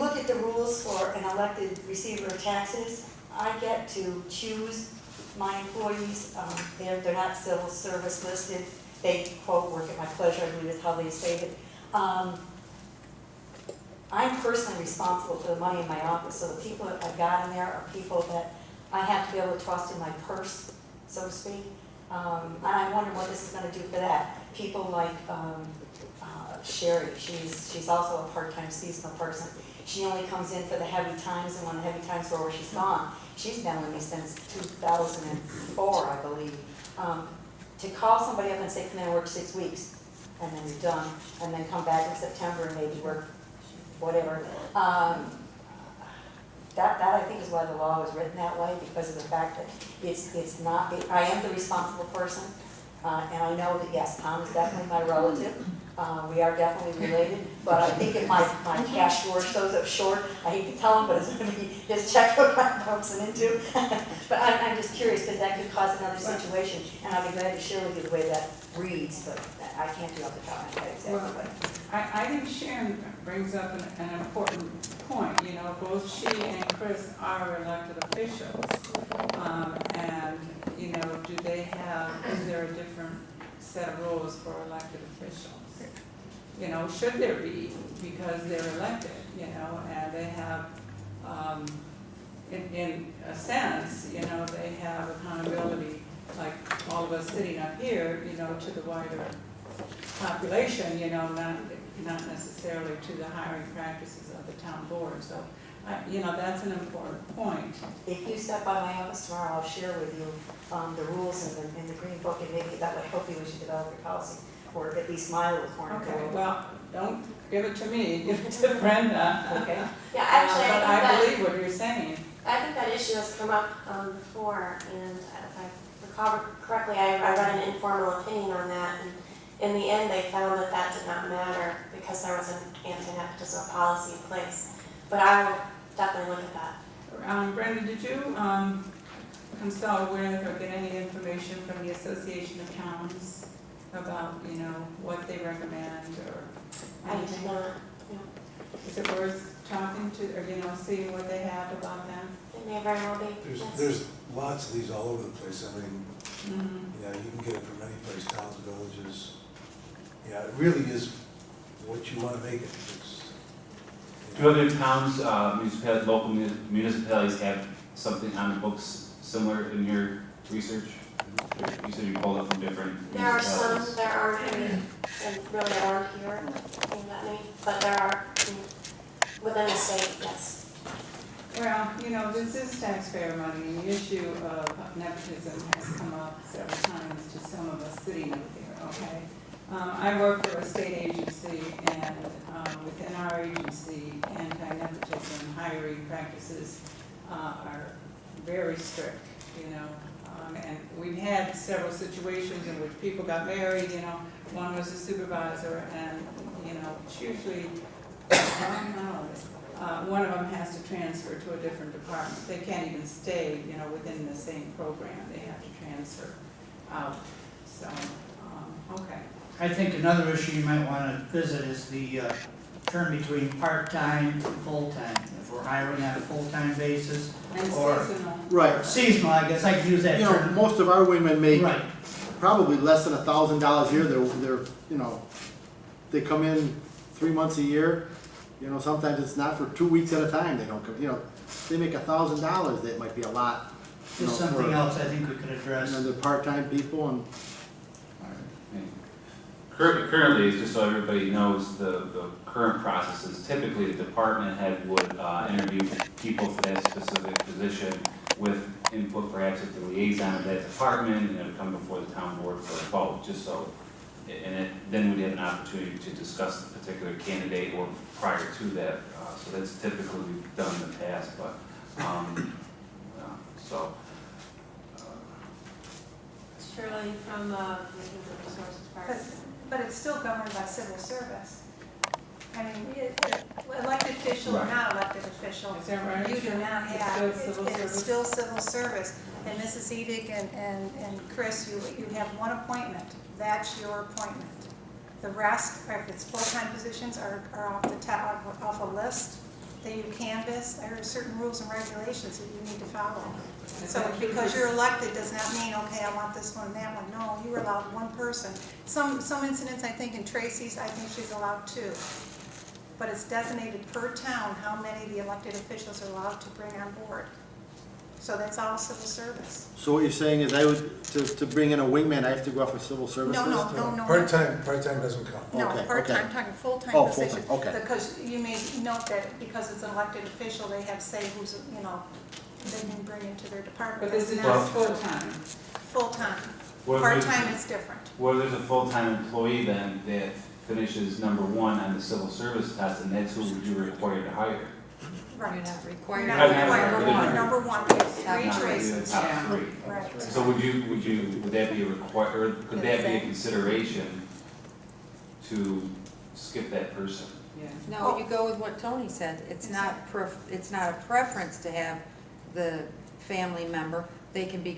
look at the rules for an elected receiver of taxes, I get to choose my employees. They're not civil service listed. They, quote, work at my pleasure, I believe is how they state it. I'm personally responsible for the money in my office, so the people that I've got in there are people that I have to be able to trust in my purse, so to speak. And I wonder what this is going to do for that. People like Sherry, she's also a part-time seasonal person. She only comes in for the heavy times, and when the heavy times are over, she's gone. She's been with me since 2004, I believe. To call somebody up and say, come in and work 6 weeks, and then you're done, and then come back in September and maybe work whatever. That I think is why the law is written that way, because of the fact that it's not, I am the responsible person, and I know that yes, Tom is definitely my relative. We are definitely related, but I think if my cash drawer shows up short, I hate to tell him, but it's going to be his checkbook I'm bouncing into. But I'm just curious, because that could cause another situation, and I'll be glad to share with you the way that reads, but I can't do off the top of my head exactly. Well, I think Sharon brings up an important point. You know, both she and Chris are elected officials, and you know, is there a different set of rules for elected officials? You know, should there be, because they're elected, you know, and they have, in a sense, you know, they have accountability, like all of us sitting up here, you know, to the wider population, you know, not necessarily to the hiring practices of the town board. So, you know, that's an important point. If you step by my office tomorrow, I'll share with you the rules in the green book, and maybe that way, hopefully we should develop your policy, or at least my little corner. Okay, well, don't give it to me, give it to Brenda. Okay. Yeah, actually, but I believe what you're saying. I think that issue has come up before, and if I recall correctly, I read an informal opinion on that, and in the end they found that that did not matter because there was an anti-nepotism policy in place. But I will definitely look at that. Brenda, did you consult with or get any information from the Association of Towns about, you know, what they recommend or anything? I did not. No. Is it worth talking to, or, you know, seeing what they have about that? It may very well be. There's lots of these all over the place. I mean, Mm-hmm. yeah, you can get it from any place, towns, villages. Yeah, it really is what you want to make it. Do other towns, local municipalities have something on the books similar in your research? You said you pulled it from different There are some, municipalities. there aren't any, and really there aren't here in that many, but there are within the state, yes. Well, you know, this is taxpayer money, and the issue of nepotism has come up several times to some of us sitting up here, okay? I work for a state agency, and within our agency, anti-nepotism hiring practices are very strict, you know. And we've had several situations in which people got married, you know, one was a supervisor, and, you know, it's usually, one of them has to transfer to a different department. They can't even stay, you know, within the same program. They have to transfer out. So, okay. I think another issue you might want to visit is the term between part-time and full-time. If we're hiring on a full-time basis And or seasonal. Right. seasonal, I guess I could use that You know, term. most of our women make Right. probably less than $1,000 a year. They're, you know, they come in 3 months a year. You know, sometimes it's not for 2 weeks at a time. They don't come. You know, they make $1,000. That might be a lot. You Just know, something for, else I think we could address. And they're part-time people, and Currently, just so everybody knows, the current process is typically the department head would interview people for that specific position with input perhaps at the liaison of that department, and it would come before the town board for a vote, just so, and then we'd have an opportunity to discuss the particular candidate or prior to that. So that's typically done in the past, but, so. Shirley from the Resources Department. But it's still governed by civil service. I mean, elected official or Right. not elected official. Is that right? You do not It's have, still civil service? it's still civil service. And Mrs. Edick and Chris, you have one appointment. That's your appointment. The rest, if it's full-time positions, are off the top, off a list. then you canvass, there are certain rules and regulations that you need to follow. So because you're elected does not mean, okay, I want this one and that one. No, you are allowed one person. Some incidents, I think in Tracy's, I think she's allowed two. But it's designated per town how many the elected officials are allowed to bring on board. So that's all civil service. So what you're saying is I would, to bring in a wingman, I have to go off of civil services? No. Part-time doesn't count. No, Okay, part-time, okay. I'm talking full-time Oh, position. full-time, okay. Because you may note that because it's an elected official, they have say who's, you know, they can bring into their department. But this is That's just not full-time. full-time. What if Part-time there's- is different. What if there's a full-time employee then that finishes number one on the civil service test, and that's who you're required to hire? Right. You're not You're required. not Not required. required. Number one, you have three Not really the choices. top Yeah. three. Right. So would that be a require, or could that be a consideration to skip that person? Yeah. No, you go with what Tony said. It's not a preference to have the family member. They can be